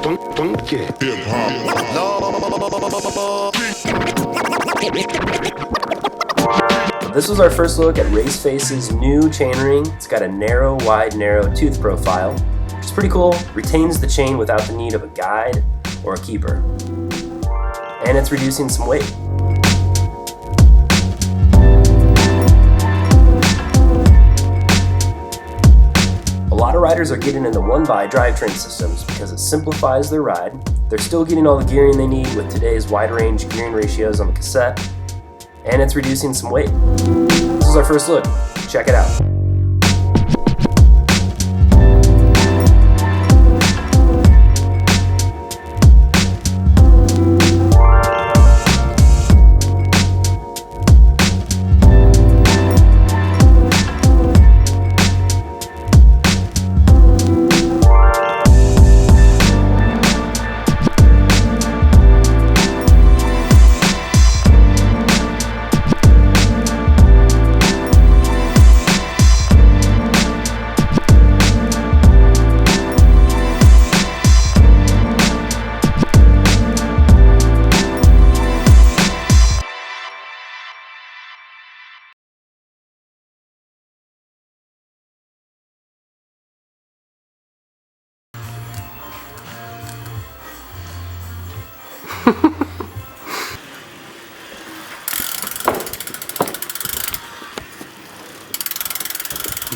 This was our first look at Raceface's new chainring. It's got a narrow, wide, narrow tooth profile, which is pretty cool. Retains the chain without the need of a guide or a keeper. And it's reducing some weight. A lot of riders are getting into one-by drivetrain systems because it simplifies their ride. They're still getting all the gearing they need with today's wide-range gearing ratios on the cassette, and it's reducing some weight. This is our first look. Check it out.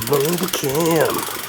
Boom cam.